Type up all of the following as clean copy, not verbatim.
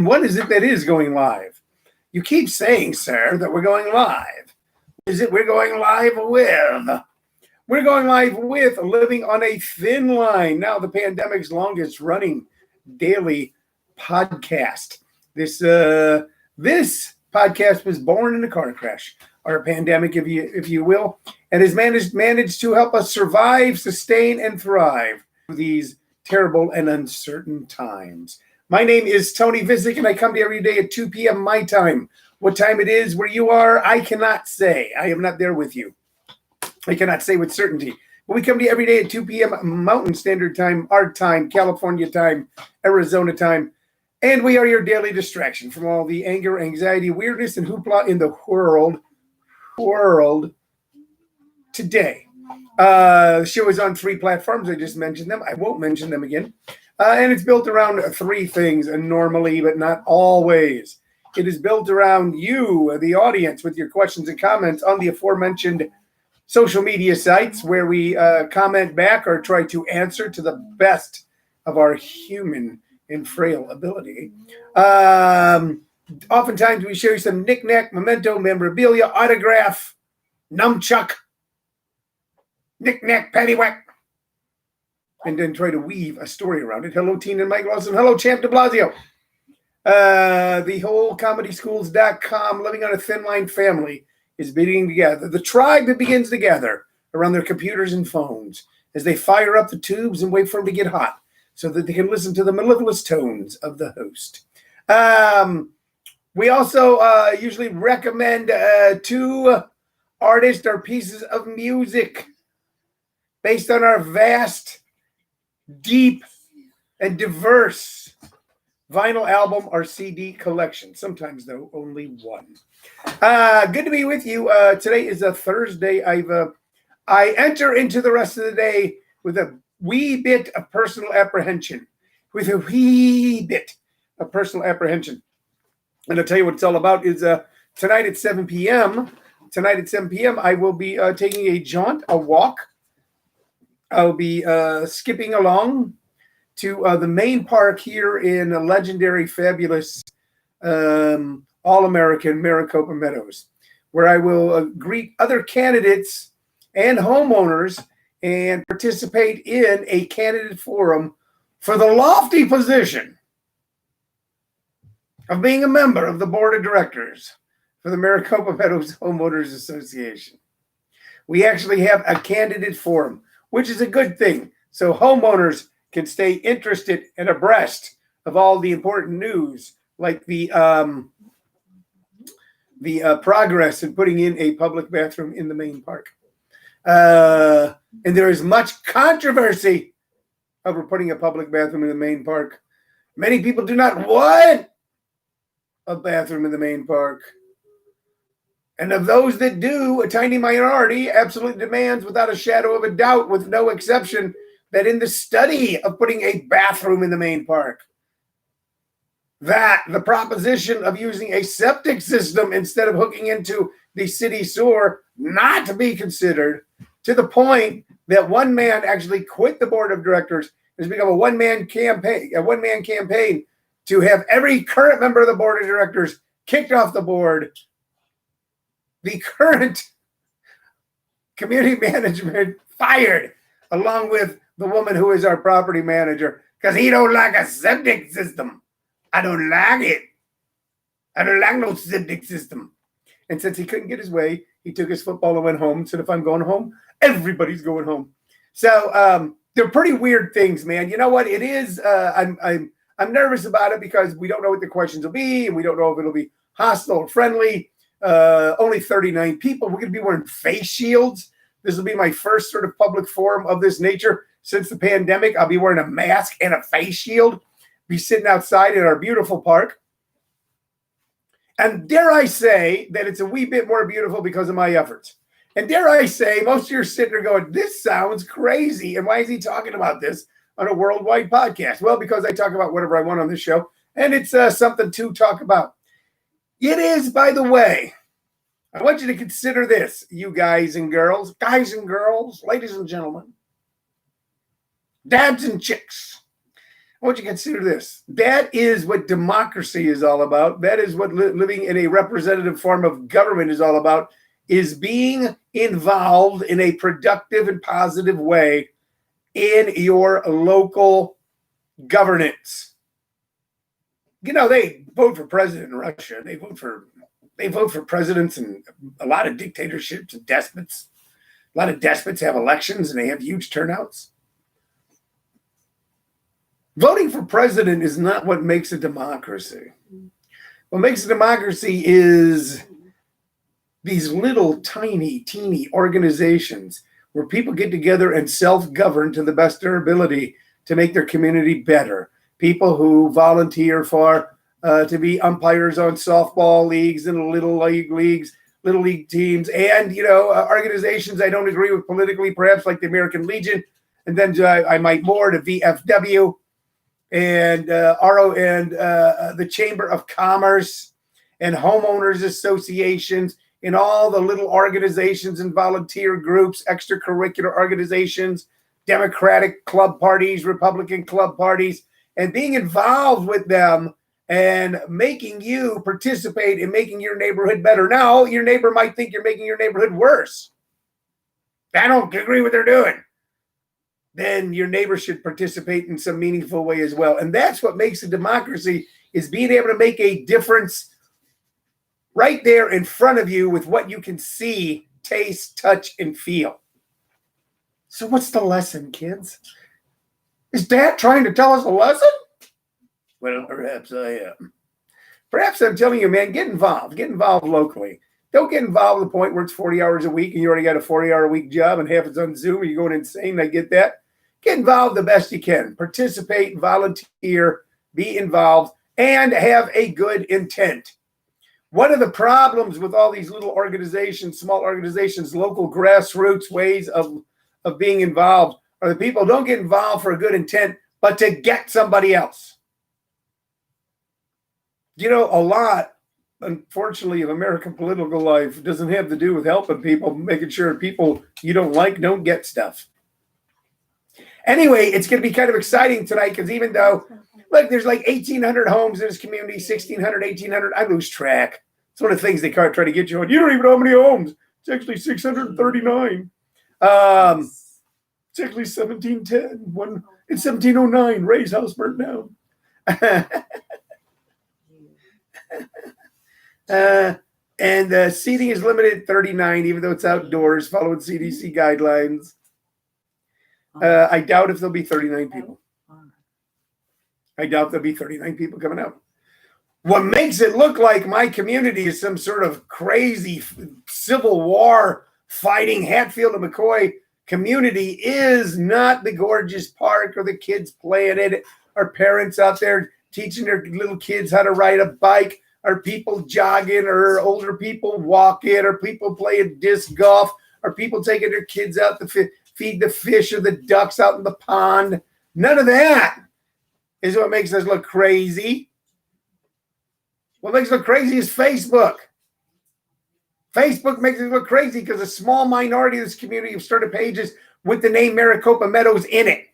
What is it that is going live? You keep saying, sir, that we're going live. What is it we're going live with? We're going live with Living on a Thin Line. Now, the pandemic's longest running daily podcast. This podcast was born in a car crash, or a pandemic, if you will, and has managed to help us survive, sustain, and thrive through these terrible and uncertain times. My name is Tony Vicich, and I come to you every day at 2 p.m. my time. What time it is where you are, I cannot say. I am not there with you. I cannot say with certainty. But we come to you every day at 2 p.m. Mountain Standard Time, our time, California time, Arizona time. And we are your daily distraction from all the anger, anxiety, weirdness, and hoopla in the world today. The show is on 3 platforms. I just mentioned them. I won't mention them again. And it's built around 3 things, normally, but not always. It is built around you, the audience, with your questions and comments on the aforementioned social media sites, where we comment back or try to answer to the best of our human and frail ability. Oftentimes we share some knick-knack, memento, memorabilia, autograph, nunchuck, knick-knack, paddywhack, and then try to weave a story around it. Hello, Teen and Mike Lawson. Hello, Champ de Blasio. The whole comedyschools.com Living on a Thin Line family is beating together. The tribe that begins to gather around their computers and phones as they fire up the tubes and wait for them to get hot so that they can listen to the mellifluous tones of the host. We also usually recommend 2 artists or pieces of music based on our vast, deep, and diverse vinyl album or CD collection. Sometimes, though, only one. Good to be with you. Today is a Thursday. I enter into the rest of the day with a wee bit of personal apprehension. And I'll tell you what it's all about is tonight at 7 p.m. I will be taking a jaunt, a walk. I'll be skipping along to the main park here in a legendary, fabulous, all-American Maricopa Meadows, where I will greet other candidates and homeowners and participate in a candidate forum for the lofty position of being a member of the board of directors for the Maricopa Meadows Homeowners Association. We actually have a candidate forum, which is a good thing, so homeowners can stay interested and abreast of all the important news, like the progress in putting in a public bathroom in the main park. And there is much controversy over putting a public bathroom in the main park. Many people do not want a bathroom in the main park. And of those that do, a tiny minority absolutely demands, without a shadow of a doubt, with no exception, that in the study of putting a bathroom in the main park, that the proposition of using a septic system instead of hooking into the city sewer not to be considered, to the point that one man actually quit the board of directors. Has become a one-man campaign to have every current member of the board of directors kicked off the board. The current community management fired, along with the woman who is our property manager, because he don't like a septic system. I don't like it. I don't like no septic system. And since he couldn't get his way, he took his football and went home and said, if I'm going home, everybody's going home. So they're pretty weird things, man. You know what? It is. I'm nervous about it because we don't know what the questions will be, and we don't know if it'll be hostile or friendly. Only 39 people. We're going to be wearing face shields. This will be my first sort of public forum of this nature since the pandemic. I'll be wearing a mask and a face shield, be sitting outside in our beautiful park. And dare I say that it's a wee bit more beautiful because of my efforts. And dare I say, most of you are sitting there going, this sounds crazy. And why is he talking about this on a worldwide podcast? Well, because I talk about whatever I want on this show, and it's something to talk about. It is, by the way, I want you to consider this, you guys and girls, ladies and gentlemen, dads and chicks. I want you to consider this. That is what democracy is all about. That is what living in a representative form of government is all about, is being involved in a productive and positive way in your local governance. You know, they vote for president in Russia. They vote for presidents in a lot of dictatorships and despots. A lot of despots have elections and they have huge turnouts. Voting for president is not what makes a democracy. What makes a democracy is these little tiny, teeny organizations where people get together and self-govern to the best of their ability to make their community better. People who volunteer for to be umpires on softball leagues and little league teams, and organizations I don't agree with politically, perhaps like the American Legion, and then I might more to VFW and the Chamber of Commerce and homeowners associations and all the little organizations and volunteer groups, extracurricular organizations, Democratic club parties, Republican club parties, and being involved with them and making you participate in making your neighborhood better. Now, your neighbor might think you're making your neighborhood worse. I don't agree with what they're doing. Then your neighbor should participate in some meaningful way as well. And that's what makes a democracy, is being able to make a difference right there in front of you with what you can see, taste, touch, and feel. So what's the lesson, kids? Is Dad trying to tell us a lesson? Well, perhaps I am. Perhaps I'm telling you, man, get involved. Get involved locally. Don't get involved to the point where it's 40 hours a week and you already got a 40-hour-a-week job and half it's on Zoom and you're going insane. I get that. Get involved the best you can. Participate, volunteer, be involved, and have a good intent. One of the problems with all these little organizations, small organizations, local grassroots ways of being involved are the people don't get involved for a good intent, but to get somebody else. You know, a lot, unfortunately, of American political life doesn't have to do with helping people, making sure people you don't like don't get stuff. Anyway, it's going to be kind of exciting tonight because even though, look, there's like 1,800 homes in this community, 1,600, 1,800. I lose track. It's one of the things they try to get you on. You don't even know how many homes. It's actually 639. It's actually 1710. It's 1709. Ray's house burnt down. And seating is limited at 39, even though it's outdoors, following CDC guidelines. I doubt if there'll be 39 people. I doubt there'll be 39 people coming out. What makes it look like my community is some sort of crazy Civil War fighting Hatfield and McCoy community is not the gorgeous park or the kids playing it, or parents out there teaching their little kids how to ride a bike, or people jogging, or older people walking, or people playing disc golf, or people taking their kids out to feed the fish or the ducks out in the pond. None of that is what makes us look crazy. What makes us look crazy is Facebook. Facebook makes us look crazy because a small minority of this community have started pages with the name Maricopa Meadows in it.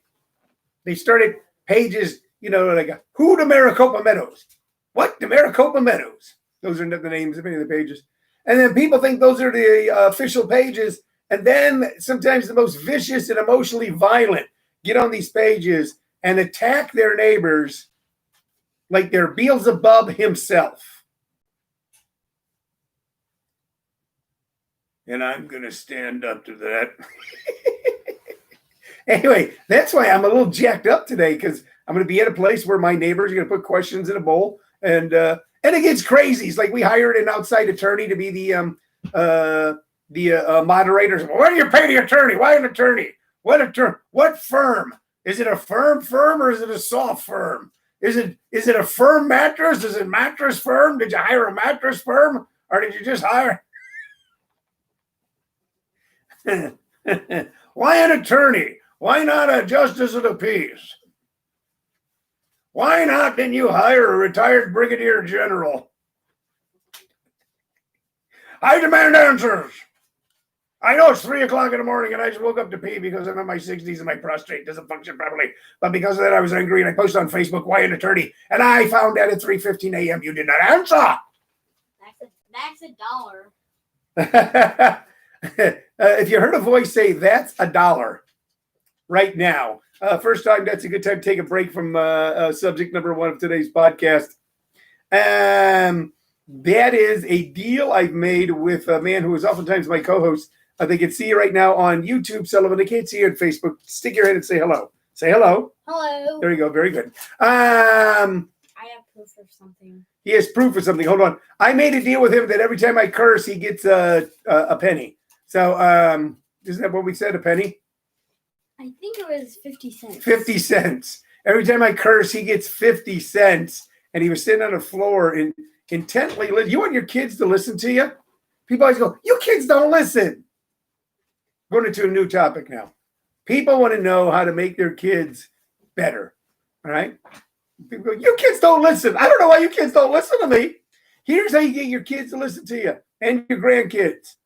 They started pages, like, who to Maricopa Meadows? What? The Maricopa Meadows. Those are the names of any of the pages. And then people think those are the official pages. And then sometimes the most vicious and emotionally violent get on these pages and attack their neighbors like they're Beelzebub himself. And I'm going to stand up to that. Anyway, that's why I'm a little jacked up today, because I'm going to be at a place where my neighbors are going to put questions in a bowl. And it gets crazy. It's like we hired an outside attorney to be the moderators. What do you pay the attorney? Why an attorney? What firm? Is it a firm or is it a soft firm? Is it a firm mattress? Is it mattress firm? Did you hire a mattress firm, or did you just hire? Why an attorney? Why not a justice of the peace? Why not didn't you hire a retired brigadier general? I demand answers. I know it's 3 o'clock in the morning and I just woke up to pee because I'm in my 60s and my prostate doesn't function properly. But because of that, I was angry and I posted on Facebook, why an attorney? And I found out at 3:15 a.m. you did not answer. That's $1. If you heard a voice say, that's $1 right now. First time, that's a good time to take a break from subject number one of today's podcast. That is a deal I've made with a man who is oftentimes my co-host. They can see you right now on YouTube, Sullivan. They can't see you on Facebook. Stick your head and say hello. Say hello. Hello. There you go. Very good. I have proof of something. He has proof of something. Hold on. I made a deal with him that every time I curse, he gets a penny. So isn't that what we said, a penny? I think it was 50 cents. 50 cents. Every time I curse, he gets 50 cents. And he was sitting on the floor and intently listening. You want your kids to listen to you? People always go, you kids don't listen. Going into a new topic now. People want to know how to make their kids better. All right? People go, you kids don't listen. I don't know why you kids don't listen to me. Here's how you get your kids to listen to you and your grandkids.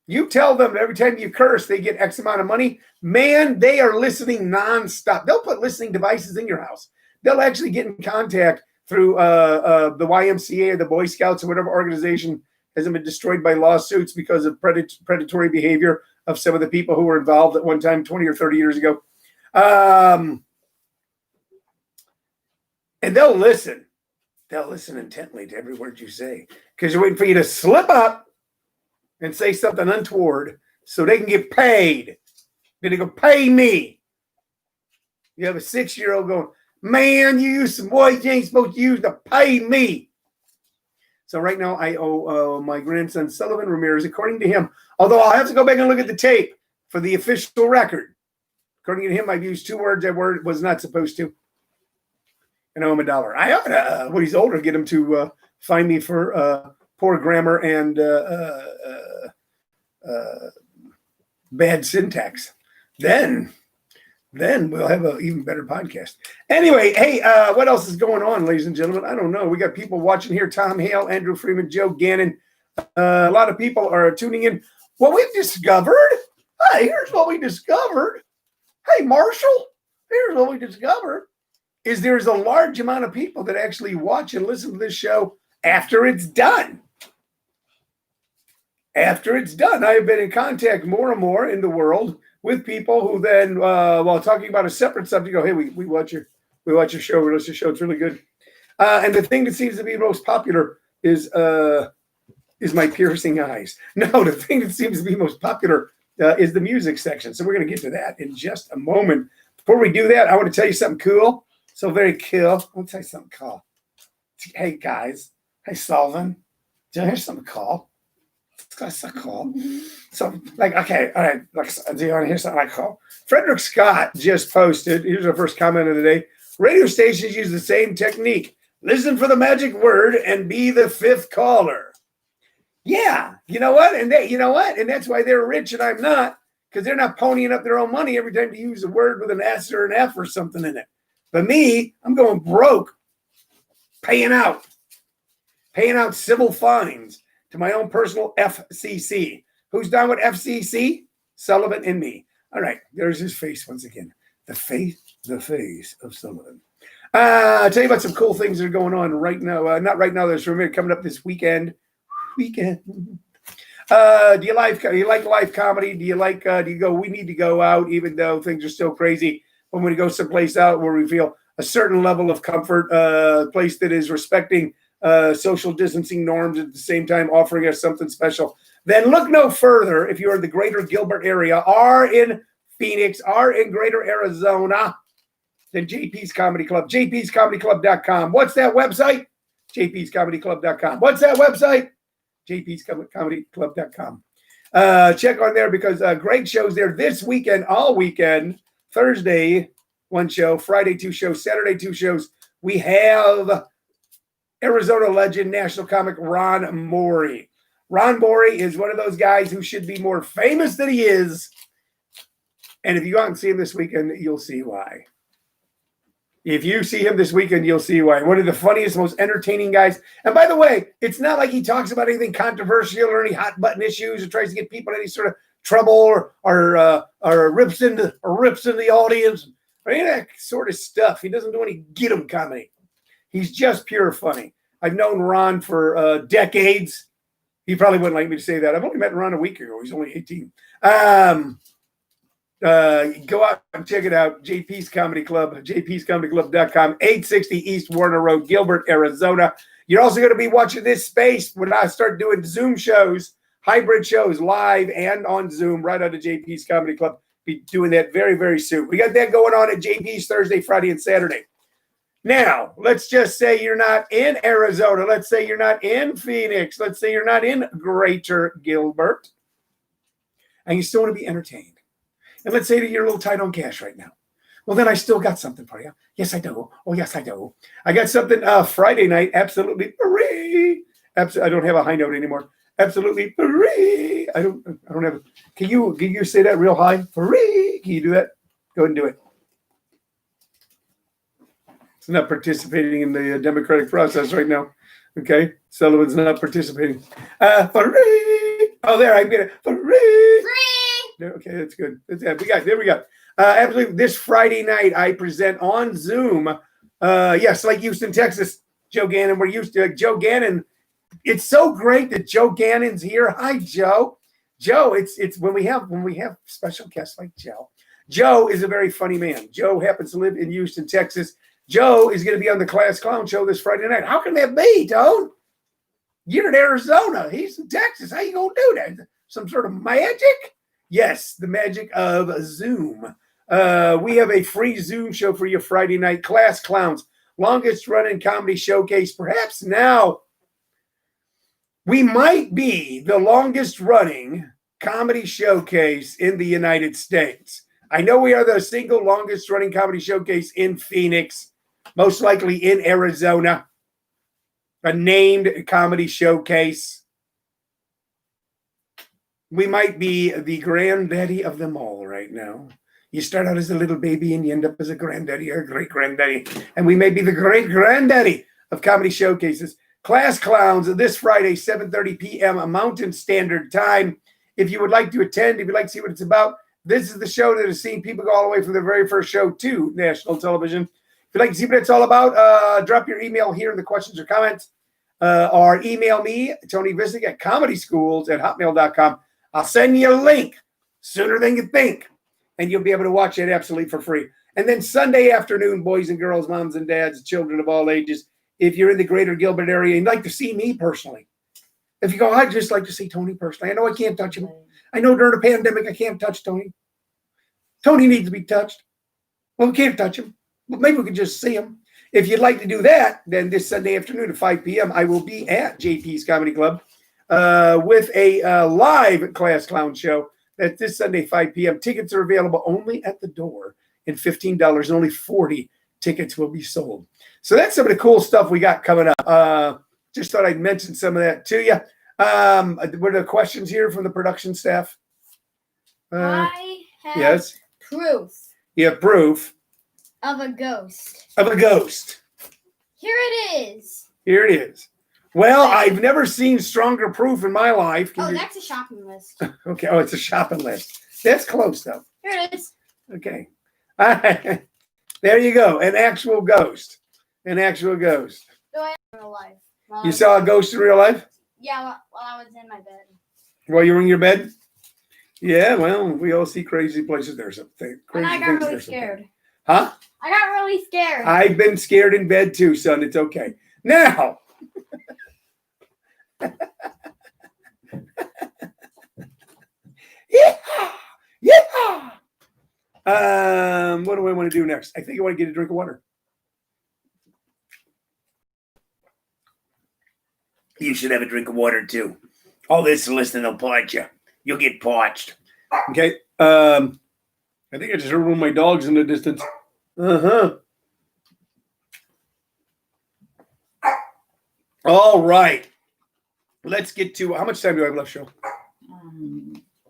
You tell them that every time you curse, they get X amount of money. Man, they are listening nonstop. They'll put listening devices in your house. They'll actually get in contact through the YMCA or the Boy Scouts or whatever organization hasn't been destroyed by lawsuits because of predatory behavior of some of the people who were involved at one time 20 or 30 years ago. And they'll listen. They'll listen intently to every word you say because you're waiting for you to slip up and say something untoward so they can get paid. Then they go, pay me. You have a 6-year-old going, man, you use some words you ain't supposed to use to pay me. So right now I owe my grandson Sullivan Ramirez, according to him, although I'll have to go back and look at the tape for the official record. According to him, I've used 2 words that word was not supposed to. And I owe him $1. I ought to, when he's older, get him to fine me for poor grammar and bad syntax. Then we'll have an even better podcast. Anyway, hey, what else is going on, ladies and gentlemen? I don't know. We got people watching here. Tom Hale, Andrew Freeman, Joe Gannon. A lot of people are tuning in. What we've discovered. Hey, here's what we discovered. Hey, Marshall, here's what we discovered. Is there's a large amount of people that actually watch and listen to this show after it's done. After it's done. I have been in contact more and more in the world with people who then, while talking about a separate subject, go, hey, we watch your show. We listen to your show. It's really good. And the thing that seems to be most popular is my piercing eyes. No, the thing that seems to be most popular is the music section. So we're going to get to that in just a moment. Before we do that, I want to tell you something cool. So very cool. I'll tell you something cool. Hey, guys. Hey, Sullivan. Do you hear something cool? That's so cool. So, okay, all right. Do you want to hear something cool? Frederick Scott just posted. Here's our first comment of the day. Radio stations use the same technique. Listen for the magic word and be the 5th caller. Yeah, you know what? And And that's why they're rich and I'm not, because they're not ponying up their own money every time to use a word with an S or an F or something in it. But me, I'm going broke, paying out civil fines to my own personal FCC. Who's done with FCC? Sullivan and me. All right, there's his face once again. The face of Sullivan. I'll tell you about some cool things that are going on right now. Not right now, there's coming up this weekend. Do you like live comedy? Do you go, we need to go out even though things are still crazy? When we go someplace out where we feel a certain level of comfort, a place that is respecting social distancing norms at the same time offering us something special, then look no further if you're in the greater Gilbert area, are in Phoenix, are in greater Arizona, than JP's Comedy Club. jpscomedyclub.com. What's that website? jpscomedyclub.com. What's that website? jpscomedyclub.com. Check on there because great shows there this weekend, all weekend. Thursday, 1 show. Friday, 2 shows. Saturday, 2 shows. We have Arizona legend, national comic Ron Morey. Ron Morey is one of those guys who should be more famous than he is. And if you go out and see him this weekend, you'll see why. If you see him this weekend, you'll see why. One of the funniest, most entertaining guys. And by the way, it's not like he talks about anything controversial or any hot button issues or tries to get people in any sort of trouble or rips into the audience or any of that sort of stuff. He doesn't do any get 'em comedy. He's just pure funny. I've known Ron for decades. He probably wouldn't like me to say that. I've only met Ron a week ago. He's only 18. Go out and check it out. JP's Comedy Club, jpscomedyclub.com, 860 East Warner Road, Gilbert, Arizona. You're also going to be watching this space when I start doing Zoom shows, hybrid shows, live and on Zoom, right out of JP's Comedy Club. Be doing that very, very soon. We got that going on at JP's Thursday, Friday, and Saturday. Now, let's just say you're not in Arizona. Let's say you're not in Phoenix. Let's say you're not in Greater Gilbert. And you still want to be entertained. And let's say that you're a little tight on cash right now. Well, then I still got something for you. Yes, I do. Oh, yes, I do. I got something Friday night, absolutely free. I don't have a high note anymore. Absolutely free. I don't have. Can you say that real high? Free. Can you do that? Go ahead and do it. It's not participating in the democratic process right now. Okay, Sullivan's not participating. Free. Oh, there I get it. Free. Okay, that's good. There we go. Absolutely. This Friday night, I present on Zoom. Yes, like Houston, Texas. Joe Gannon. We're used to Joe Gannon. It's so great that Joe Gannon's here. Hi, Joe. Joe, it's when we have special guests like Joe. Joe is a very funny man. Joe happens to live in Houston, Texas. Joe is going to be on the Class Clown Show this Friday night. How can that be, Tone? You're in Arizona. He's in Texas. How you gonna do that? Some sort of magic? Yes, the magic of Zoom. We have a free Zoom show for you Friday night. Class Clowns, longest running comedy showcase. Perhaps now we might be the longest running comedy showcase in the United States. I know we are the single longest running comedy showcase in Phoenix, most likely in Arizona, a named comedy showcase. We might be the granddaddy of them all right now. You start out as a little baby and you end up as a granddaddy or a great granddaddy. And we may be the great granddaddy of comedy showcases. Class Clowns this Friday, 7:30 p.m. Mountain Standard Time. If you would like to attend, if you'd like to see what it's about, this is the show that has seen people go all the way from their very first show to national television. If you'd like to see what it's all about, drop your email here in the questions or comments. Or email me, Tony Vicich at comedyschools@hotmail.com. I'll send you a link sooner than you think, and you'll be able to watch it absolutely for free. And then Sunday afternoon, boys and girls, moms and dads, children of all ages, if you're in the greater Gilbert area and you'd like to see me personally, if you go, I'd just like to see Tony personally. I know I can't touch him. I know during the pandemic I can't touch Tony. Tony needs to be touched. Well, we can't touch him, but maybe we can just see him. If you'd like to do that, then this Sunday afternoon at 5 p.m., I will be at JP's Comedy Club with a live Class Clown show. That's this Sunday, 5 p.m. Tickets are available only at the door and $15, and only 40 tickets will be sold. So that's some of the cool stuff we got coming up. Just thought I'd mention some of that to you. Were there questions here from the production staff? I have Yes. proof You have proof of a ghost. of a ghost. Here it is. Here it is. Well, I've never seen stronger proof in my life. That's a shopping list. Okay. Oh, it's a shopping list. That's close, though. Here it is. Okay. There you go. An actual ghost. An actual ghost. So I in real life. You saw a ghost in real life? Yeah, while I was in my bed. While you were in your bed? Yeah, well, we all see crazy places. There's something. And I got really scared. Huh? I got really scared. I've been scared in bed too, son. It's okay. Now. Yeah. What do I want to do next? I think I want to get a drink of water. You should have a drink of water too. All this listening will parch you. You'll get parched. Okay. I think I just heard one of my dogs in the distance. All right. Let's get to how much time do I have left, Cheryl?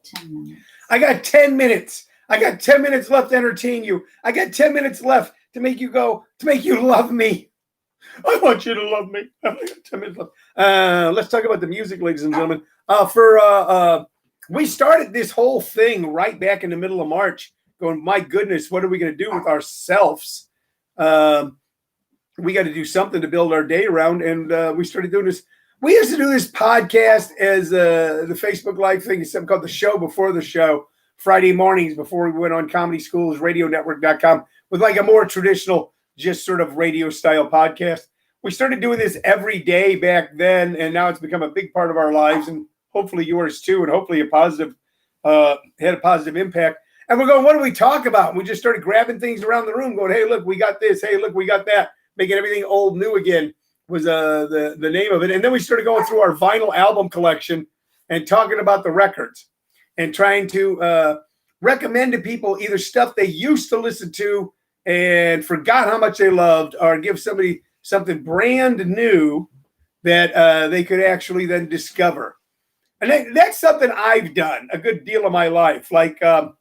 10 minutes. I got 10 minutes. I got 10 minutes left to entertain you. I got 10 minutes left to make you love me. I want you to love me. Let's talk about the music, ladies and gentlemen. We started this whole thing right back in the middle of March, going, my goodness, what are we going to do with ourselves? We got to do something to build our day around, and we started doing this. We used to do this podcast as the Facebook Live thing, something called The Show Before the Show, Friday mornings before we went on Comedy Schools, radionetwork.com, with like a more traditional, just sort of radio style podcast. We started doing this every day back then, and now it's become a big part of our lives, and hopefully yours too, and hopefully had a positive impact. And we're going, what do we talk about? And we just started grabbing things around the room, going, hey, look, we got this. Hey, look, we got that. Making everything old new again was the name of it. And then we started going through our vinyl album collection and talking about the records and trying to recommend to people either stuff they used to listen to and forgot how much they loved, or give somebody something brand new that they could actually then discover. And that's something I've done a good deal of my life. Like well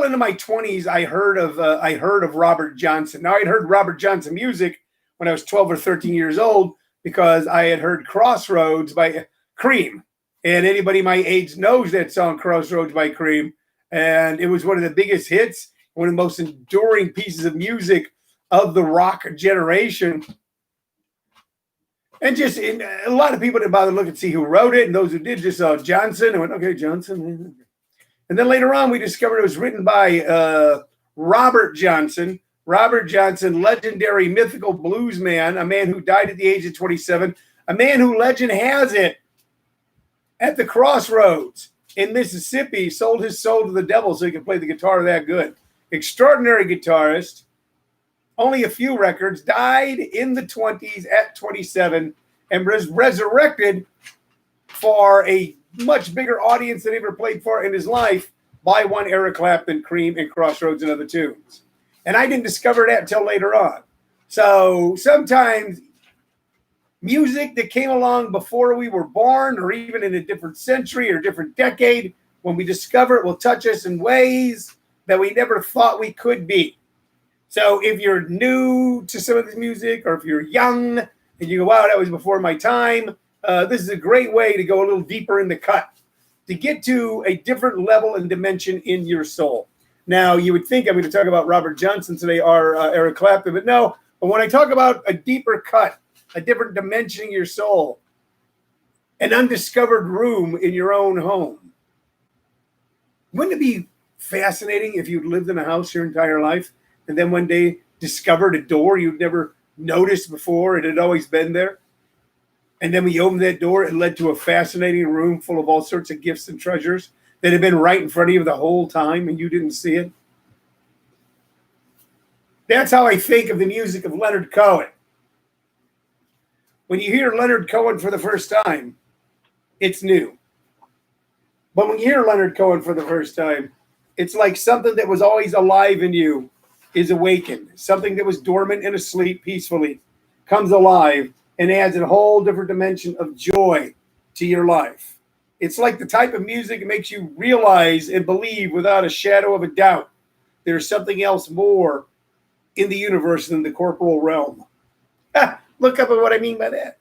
into my 20s, I heard of Robert Johnson. Now, I'd heard Robert Johnson music when I was 12 or 13 years old because I had heard Crossroads by Cream. And anybody my age knows that song, Crossroads by Cream. And it was one of the biggest hits, one of the most enduring pieces of music of the rock generation. And just a lot of people didn't bother to look and see who wrote it. And those who did just saw Johnson and went, okay, Johnson. And then later on, we discovered it was written by Robert Johnson. Robert Johnson, legendary mythical blues man, a man who died at the age of 27, a man who, legend has it, at the Crossroads in Mississippi, sold his soul to the devil so he could play the guitar that good. Extraordinary guitarist, only a few records, died in the 20s at 27, and was resurrected for a much bigger audience than he ever played for in his life by one Eric Clapton, Cream, and Crossroads and other tunes. And I didn't discover that until later on. So sometimes music that came along before we were born, or even in a different century or different decade, when we discover it, will touch us in ways that we never thought we could be. So if you're new to some of this music, or if you're young and you go, wow, that was before my time, this is a great way to go a little deeper in the cut, to get to a different level and dimension in your soul. Now, you would think I'm going to talk about Robert Johnson today or Eric Clapton, but no. But when I talk about a deeper cut, a different dimension in your soul, an undiscovered room in your own home, wouldn't it be fascinating if you'd lived in a house your entire life and then one day discovered a door you'd never noticed before? It had always been there. And then when you opened that door, it led to a fascinating room full of all sorts of gifts and treasures that had been right in front of you the whole time and you didn't see it. That's how I think of the music of Leonard Cohen. When you hear Leonard Cohen for the first time, it's new. But when you hear Leonard Cohen for the first time, it's like something that was always alive in you is awakened. Something that was dormant and asleep peacefully comes alive and adds a whole different dimension of joy to your life. It's like the type of music that makes you realize and believe without a shadow of a doubt there's something else more in the universe than the corporal realm. Look up at what I mean by that.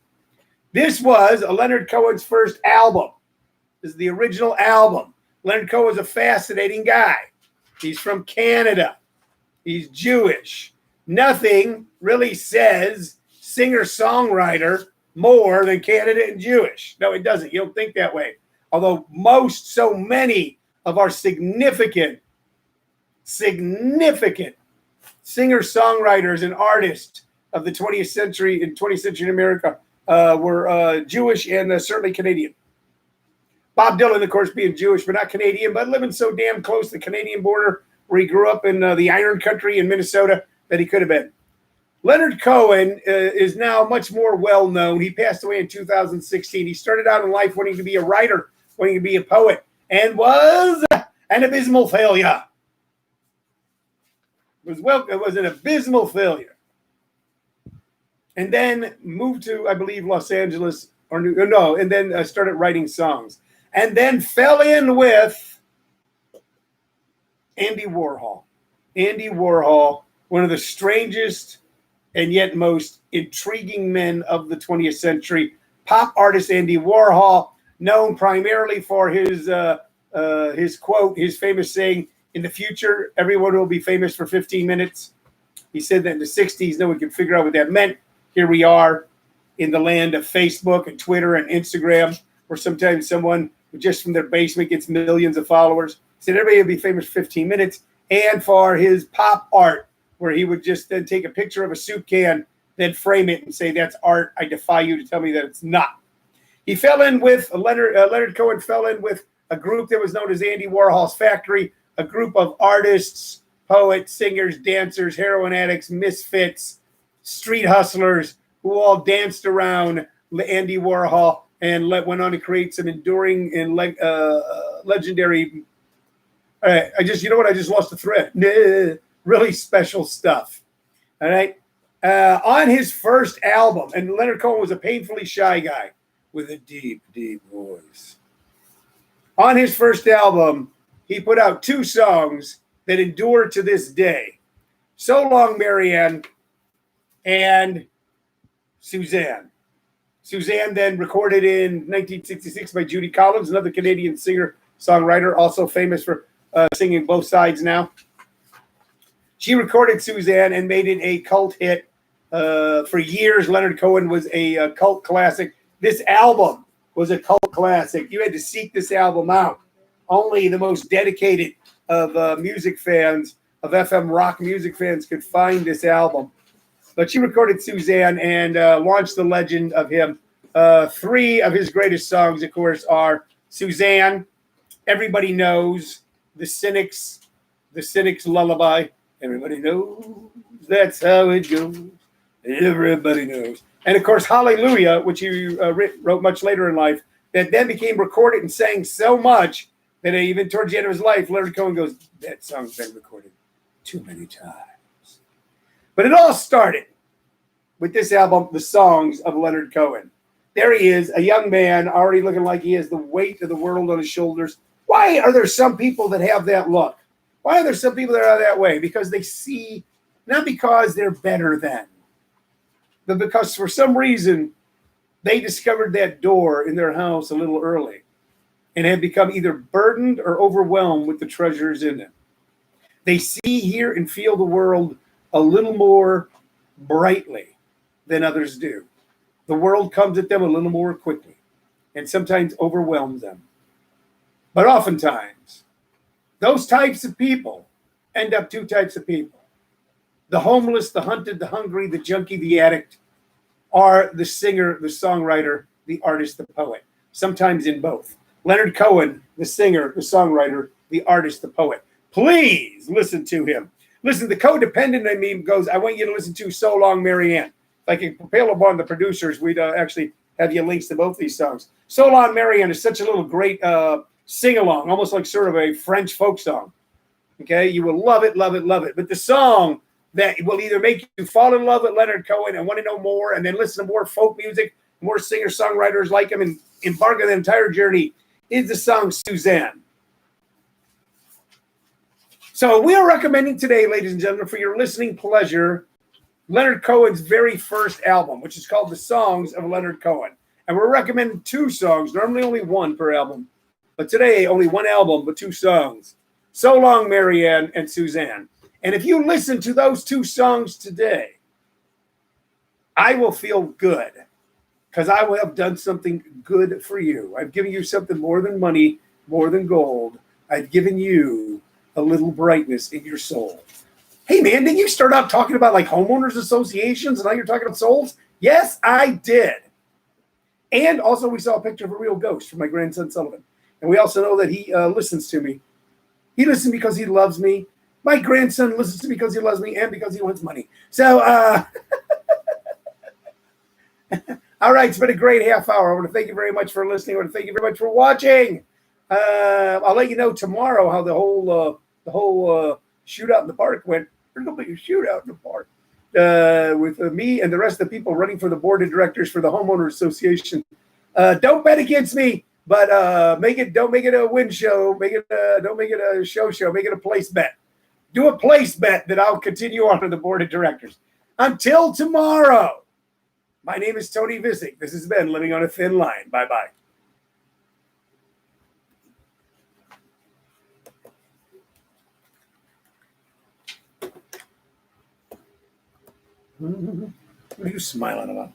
This was Leonard Cohen's first album. This is the original album. Leonard Cohen was a fascinating guy. He's from Canada. He's Jewish. Nothing really says singer-songwriter more than Canada and Jewish. No, it doesn't. You don't think that way. Although so many of our significant singer-songwriters and artists of the 20th century in 20th century America were Jewish and certainly Canadian. Bob Dylan, of course, being Jewish, but not Canadian, but living so damn close to the Canadian border where he grew up in the Iron Country in Minnesota that he could have been. Leonard Cohen is now much more well-known. He passed away in 2016. He started out in life wanting to be a writer, wanting to be a poet, and was an abysmal failure. It was an abysmal failure. And then moved to, I believe, Los Angeles, and then started writing songs. And then fell in with Andy Warhol. Andy Warhol, one of the strangest and yet most intriguing men of the 20th century. Pop artist Andy Warhol, known primarily for his quote, his famous saying, "In the future, everyone will be famous for 15 minutes." He said that in the 60s, no one could figure out what that meant. Here we are in the land of Facebook and Twitter and Instagram, where sometimes someone just from their basement gets millions of followers. He said everybody will be famous for 15 minutes. And for his pop art, where he would just then take a picture of a soup can, then frame it and say, "That's art. I defy you to tell me that it's not." He fell in with Leonard Cohen fell in with a group that was known as Andy Warhol's Factory, a group of artists, poets, singers, dancers, heroin addicts, misfits, street hustlers who all danced around Andy Warhol and went on to create some enduring and legendary. I just lost the thread. Really special stuff. All right. On his first album, and Leonard Cohen was a painfully shy guy with a deep, deep voice. On his first album, he put out 2 songs that endure to this day: "So Long, Marianne" and "Suzanne." Suzanne, then recorded in 1966 by Judy Collins, another Canadian singer-songwriter, also famous for singing both sides now. She recorded Suzanne and made it a cult hit. For years, Leonard Cohen was a cult classic. This album was a cult classic. You had to seek this album out. Only the most dedicated of music fans, of FM rock music fans, could find this album. But she recorded Suzanne and launched the legend of him. 3 of his greatest songs, of course, are Suzanne, Everybody Knows, The Cynic's Lullaby. Everybody knows that's how it goes. Everybody knows. And, of course, Hallelujah, which he wrote much later in life, that then became recorded and sang so much that even towards the end of his life, Leonard Cohen goes, "That song's been recorded too many times." But it all started with this album, The Songs of Leonard Cohen. There he is, a young man, already looking like he has the weight of the world on his shoulders. Why are there some people that have that look? Why are there some people that are that way? Because they see, not because they're better than, but because for some reason they discovered that door in their house a little early and have become either burdened or overwhelmed with the treasures in it. They see, hear, and feel the world a little more brightly than others do. The world comes at them a little more quickly and sometimes overwhelms them. But oftentimes, those types of people end up 2 types of people. The homeless, the hunted, the hungry, the junkie, the addict, are the singer, the songwriter, the artist, the poet. Sometimes in both. Leonard Cohen, the singer, the songwriter, the artist, the poet. Please listen to him. Listen, the codependent in me goes, "I want you to listen to So Long, Marianne." If I can prevail upon the producers, we'd actually have you links to both these songs. So Long, Marianne is such a little great sing-along, almost like sort of a French folk song. Okay, you will love it, love it, love it. But the song that will either make you fall in love with Leonard Cohen and want to know more and then listen to more folk music, more singer-songwriters like him and embark on the entire journey is the song Suzanne. So we are recommending today, ladies and gentlemen, for your listening pleasure, Leonard Cohen's very first album, which is called The Songs of Leonard Cohen. And we're recommending 2 songs, normally only 1 per album. But today, only 1 album, but 2 songs. So Long, Marianne, and Suzanne. And if you listen to those 2 songs today, I will feel good because I will have done something good for you. I've given you something more than money, more than gold. I've given you a little brightness in your soul. Hey, man, didn't you start out talking about like homeowners associations and now you're talking about souls? Yes, I did. And also we saw a picture of a real ghost from my grandson Sullivan. And we also know that he listens to me. He listens because he loves me. My grandson listens to me because he loves me and because he wants money. So, all right, it's been a great half hour. I want to thank you very much for listening. I want to thank you very much for watching. I'll let you know tomorrow how the whole shootout in the park went. There's going to be a shootout in the park with me and the rest of the people running for the board of directors for the homeowner association. Don't bet against me, but don't make it a win show. Don't make it a show. Make it a place bet. do a place bet that I'll continue on to the board of directors. Until tomorrow, my name is Tony Vicich. This has been Living on a Thin Line. Bye-bye. What are you smiling about?